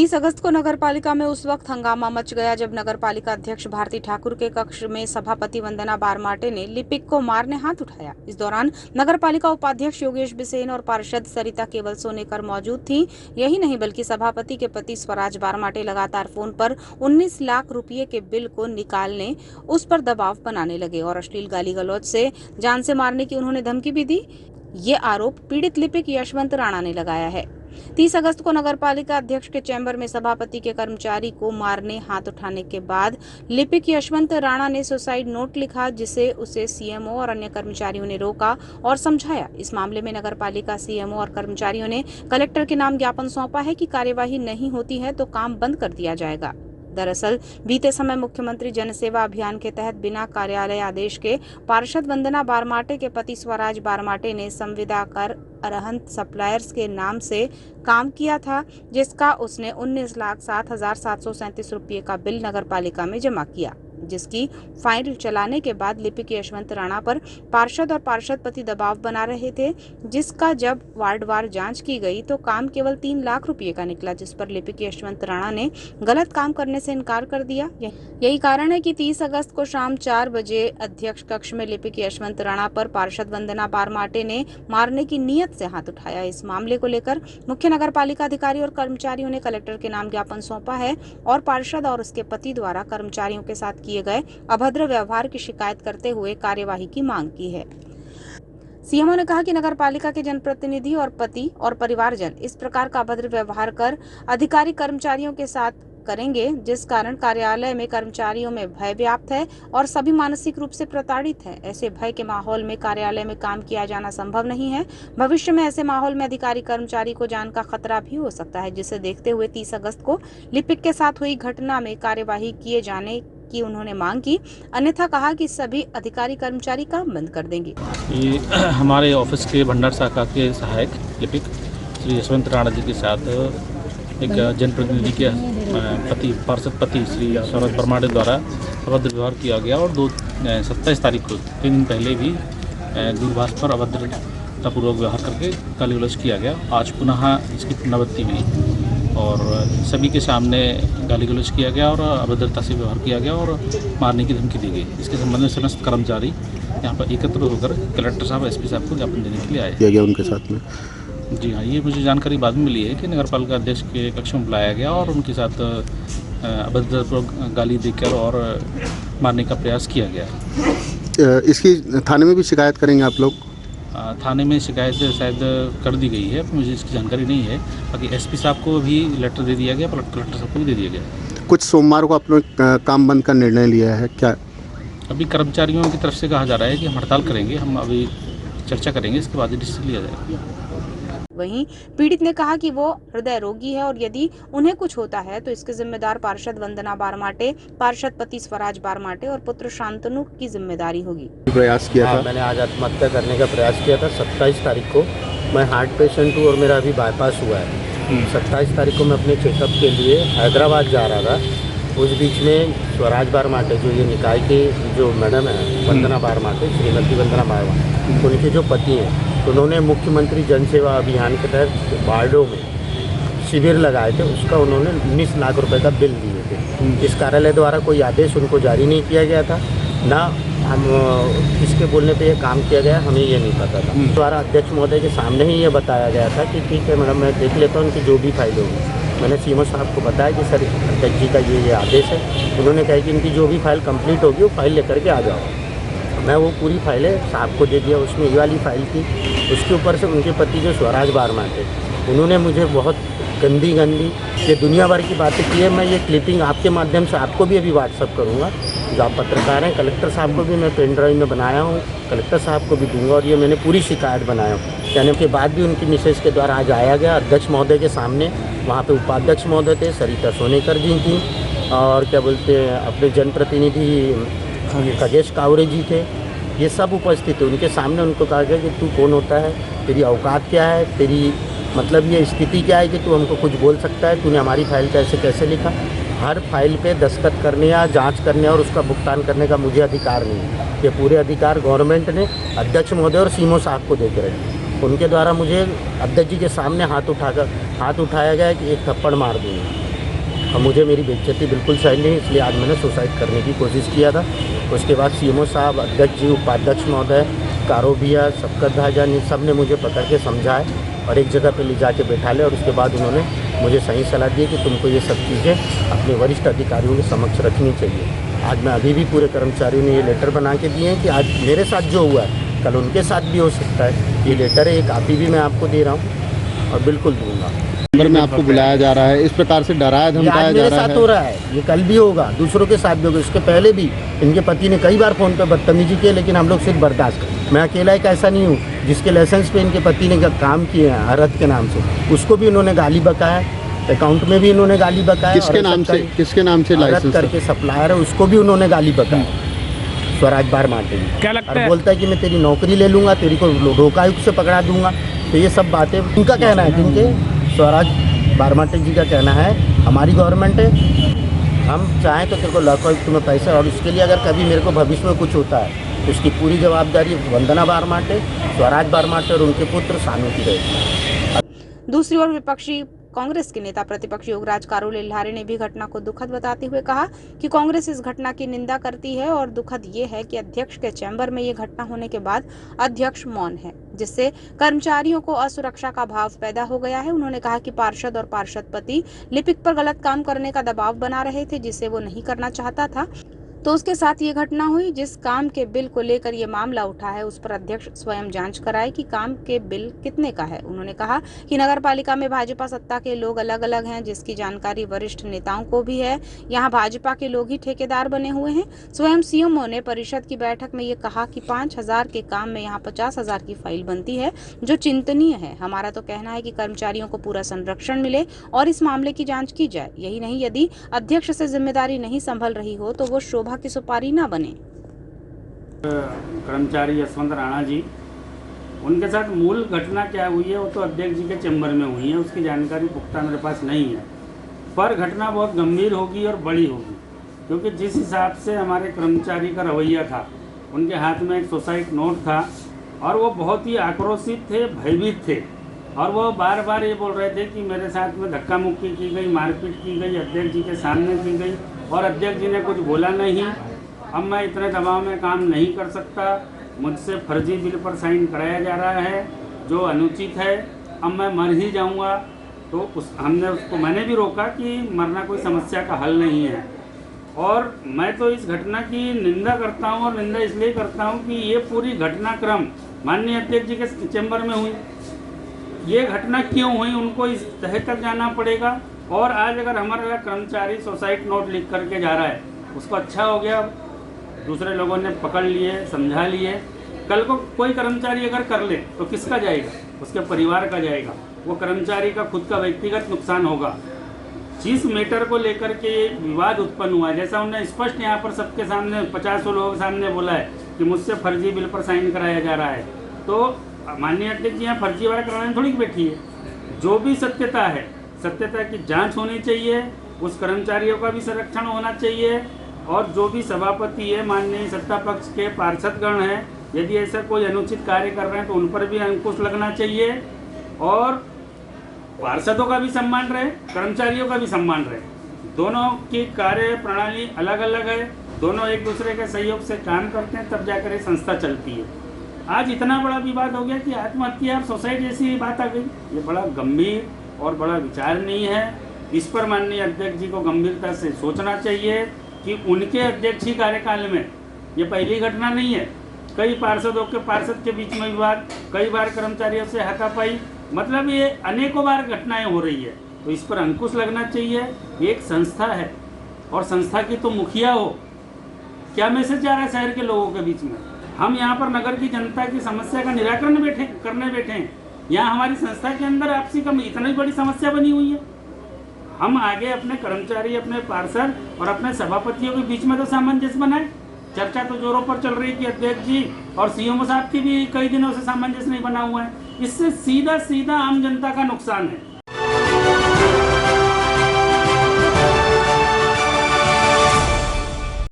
30 अगस्त को नगरपालिका में उस वक्त हंगामा मच गया जब नगरपालिका अध्यक्ष भारती ठाकुर के कक्ष में सभापति वंदना बारमाटे ने लिपिक को मारने हाथ उठाया। इस दौरान नगरपालिका उपाध्यक्ष योगेश बिसेन और पार्षद सरिता केवल सोनेकर मौजूद थी। यही नहीं बल्कि सभापति के पति स्वराज बारमाटे लगातार फोन पर 19 लाख रुपए के बिल को निकालने उस पर दबाव बनाने लगे और अश्लील गाली गलौज से जान से मारने की उन्होंने धमकी भी दी। ये आरोप पीड़ित लिपिक यशवंत राणा ने लगाया है। 30 अगस्त को नगरपालिका अध्यक्ष के चैम्बर में सभापति के कर्मचारी को मारने हाथ उठाने के बाद लिपिक यशवंत राणा ने सुसाइड नोट लिखा, जिसे उसे सीएमओ और अन्य कर्मचारियों ने रोका और समझाया। इस मामले में नगरपालिका सीएमओ और कर्मचारियों ने कलेक्टर के नाम ज्ञापन सौंपा है कि कार्यवाही नहीं होती है तो काम बंद कर दिया जाएगा। दरअसल बीते समय मुख्यमंत्री जनसेवा अभियान के तहत बिना कार्यालय आदेश के पार्षद वंदना बारमाटे के पति स्वराज बारमाटे ने संविदा कर अरहंत सप्लायर्स के नाम से काम किया था, जिसका उसने 19,07,737 रुपये का बिल नगरपालिका में जमा किया, जिसकी फाइल चलाने के बाद लिपिक यशवंत राणा पर पार्षद और पार्षद पति दबाव बना रहे थे, जिसका जब वार्डवार जांच की गई तो काम केवल 3 लाख रुपए का निकला, जिस पर लिपिक यशवंत राणा ने गलत काम करने से इनकार कर दिया। यही कारण है कि 30 अगस्त को शाम 4 बजे अध्यक्ष कक्ष में लिपिक यशवंत राणा पर पार्षद वंदना बारमाटे ने मारने की नीयत से हाथ उठाया। इस मामले को लेकर मुख्य नगरपालिका अधिकारी और कर्मचारियों ने कलेक्टर के नाम ज्ञापन सौंपा है और पार्षद और उसके पति द्वारा कर्मचारियों के साथ किए गए अभद्र व्यवहार की शिकायत करते हुए कार्यवाही की मांग की है। सीएमओ ने कहा कि नगरपालिका के जनप्रतिनिधि और पति और परिवारजन इस प्रकार का अभद्र व्यवहार कर अधिकारी कर्मचारियों के साथ करेंगे, जिस कारण कार्यालय में कर्मचारियों में भय व्याप्त है और सभी मानसिक रूप से प्रताड़ित हैं। ऐसे भय के माहौल में कार्यालय में काम किया जाना संभव नहीं है। भविष्य में ऐसे माहौल में अधिकारी कर्मचारी को जान का खतरा भी हो सकता है, जिसे देखते हुए 30 अगस्त को लिपिक के साथ हुई घटना में कार्यवाही किए जाने की उन्होंने मांग की। अन्यथा कहा कि सभी अधिकारी कर्मचारी काम बंद कर देंगे। ये हमारे ऑफिस के भंडार शाखा के सहायक लिपिक श्री यशवंत राणा जी के साथ एक जनप्रतिनिधि के पति पार्षद पति श्री स्वराज बारमाटे द्वारा अभद्र व्यवहार किया गया और 27 तारीख को 3 दिन पहले भी दूरभाष पर अभद्रतापूर्वक व्यवहार करके गाली गलौज किया गया। आज पुनः इसकी पुनरावृत्ति हुई और सभी के सामने गाली गलौज किया गया और अभद्रता से व्यवहार किया गया और मारने की धमकी दी गई। इसके संबंध में समस्त कर्मचारी यहाँ पर एकत्र होकर कलेक्टर साहब एसपी साहब को ज्ञापन देने के लिए आए किया गया उनके साथ में। जी हाँ, ये मुझे जानकारी बाद में मिली है कि नगरपालिका अध्यक्ष के कक्ष में बुलाया गया और उनके साथ अभद्रपूर्वक गाली देकर और मारने का प्रयास किया गया। इसकी थाने में भी शिकायत करेंगे आप लोग? थाने में शिकायत शायद कर दी गई है, मुझे इसकी जानकारी नहीं है। बाकी एसपी साहब को भी लेटर दे दिया गया, कलेक्टर साहब को भी दे दिया गया। कुछ सोमवार को आप लोग काम बंद का निर्णय लिया है क्या? अभी कर्मचारियों की तरफ से कहा जा रहा है कि हम हड़ताल करेंगे, हम अभी चर्चा करेंगे, इसके बाद डिसीजन लिया जाएगा। वहीं पीड़ित ने कहा कि वो हृदय रोगी है और यदि उन्हें कुछ होता है तो इसके जिम्मेदार पार्षद वंदना बारमाटे, पार्षद पति स्वराज बारमाटे और पुत्र शांतनु की जिम्मेदारी होगी। प्रयास किया था? मैंने आज आत्महत्या करने का प्रयास किया था 27 तारीख को। मैं हार्ट पेशेंट हूँ और मेरा अभी बाईपास हुआ है। 27 तारीख को मैं अपने चेकअप के लिए हैदराबाद जा रहा था। उस बीच में स्वराज बारमाटे जो ये निकाय के जो मैडम है वंदना बारमाटे, श्रीमती वंदना बारमाटे, उनके जो पति हैं, उन्होंने मुख्यमंत्री जनसेवा अभियान के तहत वार्डों में शिविर लगाए थे। उसका उन्होंने 19 लाख रुपए का बिल दिए थे। इस कार्यालय द्वारा कोई आदेश उनको जारी नहीं किया गया था, ना हम किसके बोलने पे ये काम किया गया हमें ये नहीं पता था। द्वारा अध्यक्ष महोदय के सामने ही ये बताया गया था कि ठीक है मैडम, मैं देख लेता हूँ उनकी जो भी फाइल होगी। मैंने सीएमओ साहब को बताया कि सर अध्यक्ष जी का ये आदेश है। उन्होंने कहा कि इनकी जो भी फाइल कंप्लीट होगी वो फाइल लेकर के आ जाओ। मैं वो पूरी फाइलें साहब को दे दिया। उसमें ये वाली फाइल थी, उसके ऊपर से उनके पति जो स्वराज बारमाटे, उन्होंने मुझे बहुत गंदी ये दुनिया भर की बातें की है। मैं ये क्लिपिंग आपके माध्यम से आपको भी अभी व्हाट्सअप करूँगा। जो आप पत्रकार हैं, कलेक्टर साहब को भी मैं पेन ड्राइव में बनाया हूँ, कलेक्टर साहब को भी दूंगा और ये मैंने पूरी शिकायत बनाया हूँ। कहने के बाद भी उनकी मिसेज के द्वारा आज आया गया अध्यक्ष महोदय के सामने। वहाँ पे उपाध्यक्ष महोदय थे, सरिता सोनेकर जी थी और क्या बोलते हैं अपने जनप्रतिनिधि खगेश कावरे जी थे। ये सब उपस्थित थे। उनके सामने उनको कहा गया कि तू कौन होता है, तेरी औकात क्या है, तेरी मतलब ये स्थिति क्या है कि तू हमको कुछ बोल सकता है, तूने हमारी फाइल कैसे लिखा। हर फाइल पे दस्तखत करने या जांच करने और उसका भुगतान करने का मुझे अधिकार नहीं है। ये पूरे अधिकार गवर्नमेंट ने अध्यक्ष महोदय और सीएमओ साहब को दे के रखे। उनके द्वारा मुझे अध्यक्ष जी के सामने हाथ उठाया गया कि एक थप्पड़ मार दूँगा। और मुझे मेरी बेइज्जती बिल्कुल सही नहीं, इसलिए आज मैंने सुसाइड करने की कोशिश किया था। उसके बाद सीएमओ साहब, अध्यक्ष जी, उपाध्यक्ष महोदय, कारो भैया, सबकत भाईजान, सब ने मुझे पकड़ के समझाए और एक जगह पे ले जाके बैठा ले और उसके बाद उन्होंने मुझे सही सलाह दी कि तुमको ये सब चीज़ें अपने वरिष्ठ अधिकारियों के समक्ष रखनी चाहिए। आज मैं अभी भी पूरे कर्मचारियों ने ये लेटर बना के दिए हैं कि आज मेरे साथ जो हुआ है कल उनके साथ भी हो सकता है। ये लेटर है, ये कापी भी मैं आपको दे रहा हूँ और बिल्कुल दूंगा। चैम्बर में आपको बुलाया जा रहा है, इस प्रकार से डराया धमकाया जा मेरे रहा साथ है। हो रहा है, ये कल भी होगा, दूसरों के साथ भी होगा। इसके पहले भी इनके पति ने कई बार फ़ोन पे बदतमीजी की, लेकिन हम लोग सिर्फ बर्दाश्त कर। मैं अकेला एक ऐसा नहीं हूँ जिसके लाइसेंस पे इनके पति ने काम किए हैं अरहत के नाम से, उसको भी उन्होंने गाली बकाया, अकाउंट में भी इन्होंने गाली बकाया। किसके नाम से अरहत लाइसेंस करके सप्लायर है, उसको भी उन्होंने गाली बकाया, स्वराज बार माटे। क्या लगता और है? बोलता है कि मैं तेरी नौकरी ले लूँगा, तेरी को लोकायुक्त से पकड़ा दूंगा। तो ये सब बातें उनका कहना है, जिनके स्वराज बारमाटे जी का कहना है। हमारी गवर्नमेंट है, हम चाहें तो तेरे को लोकायुक्त में पैसे, और उसके लिए अगर कभी मेरे को भविष्य में कुछ होता है तो उसकी पूरी जवाबदारी वंदना बारमाटे, स्वराज बारमाटे और उनके पुत्र सानू की रहेगी। दूसरी ओर विपक्षी कांग्रेस के नेता प्रतिपक्ष योगराज कारू लेल्हारे ने भी घटना को दुखद बताते हुए कहा कि कांग्रेस इस घटना की निंदा करती है और दुखद ये है कि अध्यक्ष के चैम्बर में ये घटना होने के बाद अध्यक्ष मौन है, जिससे कर्मचारियों को असुरक्षा का भाव पैदा हो गया है। उन्होंने कहा कि पार्षद और पार्षद पति लिपिक पर गलत काम करने का दबाव बना रहे थे, जिसे वो नहीं करना चाहता था, तो उसके साथ ये घटना हुई। जिस काम के बिल को लेकर ये मामला उठा है उस पर अध्यक्ष स्वयं जांच कराए कि काम के बिल कितने का है। उन्होंने कहा कि नगर पालिका में भाजपा सत्ता के लोग अलग अलग हैं, जिसकी जानकारी वरिष्ठ नेताओं को भी है। यहाँ भाजपा के लोग ही ठेकेदार बने हुए हैं। स्वयं सीएमओ ने परिषद की बैठक में ये कहा कि 5,000 के काम में यहाँ 50,000 की फाइल बनती है, जो चिंतनीय है। हमारा तो कहना है कि कर्मचारियों को पूरा संरक्षण मिले और इस मामले की जाँच की जाए। यही नहीं, यदि अध्यक्ष से जिम्मेदारी नहीं संभल रही हो तो वो शोभा की सुपारी ना बने। कर्मचारी यशवंत राणा जी, उनके साथ मूल घटना क्या हुई है वो तो अध्यक्ष जी के चैम्बर में हुई है, उसकी जानकारी पुख्ता मेरे पास नहीं है। पर घटना बहुत गंभीर होगी और बड़ी होगी, क्योंकि जिस हिसाब से हमारे कर्मचारी का रवैया था, उनके हाथ में एक सुसाइड नोट था और वो बहुत ही आक्रोशित थे, भयभीत थे और वो बार बार ये बोल रहे थे कि मेरे साथ में धक्का मुक्की की गई, मारपीट की गई, अध्यक्ष जी के सामने की गई और अध्यक्ष जी ने कुछ बोला नहीं। अब मैं इतने दबाव में काम नहीं कर सकता, मुझसे फर्जी बिल पर साइन कराया जा रहा है जो अनुचित है, अब मैं मर ही जाऊंगा। तो मैंने भी रोका कि मरना कोई समस्या का हल नहीं है। और मैं तो इस घटना की निंदा करता हूं, और निंदा इसलिए करता हूं कि ये पूरी घटनाक्रम माननीय अध्यक्ष जी के चैम्बर में हुई। ये घटना क्यों हुई उनको इस तह तक जाना पड़ेगा। और आज अगर हमारा कर्मचारी सुसाइड नोट लिख करके जा रहा है, उसको अच्छा हो गया, दूसरे लोगों ने पकड़ लिए, समझा लिए। कल को कोई कर्मचारी अगर कर ले तो किसका जाएगा? उसके परिवार का जाएगा, वो कर्मचारी का खुद का व्यक्तिगत नुकसान होगा। जिस मैटर को लेकर के विवाद उत्पन्न हुआ, जैसा उन्होंने स्पष्ट यहाँ पर सबके सामने 50 लोगों के सामने बोला है कि मुझसे फर्जी बिल पर साइन कराया जा रहा है, तो माननीय अध्यक्ष जी यहाँ फर्जी वाला कराने थोड़ी बैठी है। जो भी सत्यता है, सत्यता की जांच होनी चाहिए, उस कर्मचारियों का भी संरक्षण होना चाहिए। और जो भी सभापति है, माननीय सत्ता पक्ष के पार्षदगण हैं, यदि ऐसा कोई अनुचित कार्य कर रहे हैं तो उन पर भी अंकुश लगना चाहिए और पार्षदों का भी सम्मान रहे, कर्मचारियों का भी सम्मान रहे। दोनों की कार्य प्रणाली अलग अलग है, दोनों एक दूसरे के सहयोग से काम करते हैं, तब जाकर ये संस्था चलती है। आज इतना बड़ा विवाद हो गया कि आत्महत्या और सुसाइड जैसी बात आ गई। ये बड़ा गंभीर और बड़ा विचारणीय है। इस पर माननीय अध्यक्ष जी को गंभीरता से सोचना चाहिए कि उनके अध्यक्षीय कार्यकाल में ये पहली घटना नहीं है। कई पार्षद के बीच में विवाद, कई बार कर्मचारियों से हाथापाई, मतलब ये अनेकों बार घटनाएं हो रही है। तो इस पर अंकुश लगना चाहिए। ये एक संस्था है और संस्था की तो मुखिया हो। क्या मैसेज जा रहा है शहर के लोगों के बीच में? हम यहाँ पर नगर की जनता की समस्या का निराकरण करने बैठे हैं। यहाँ हमारी संस्था के अंदर आपसी कम इतनी बड़ी समस्या बनी हुई है। हम आगे अपने कर्मचारी, अपने पार्षद और अपने सभापतियों के बीच में तो सामंजस्य बनाए। चर्चा तो जोरों पर चल रही है कि अध्यक्ष जी और सीएमओ साहब की भी कई दिनों से सामंजस्य नहीं बना हुआ है। इससे सीधा आम जनता का नुकसान है।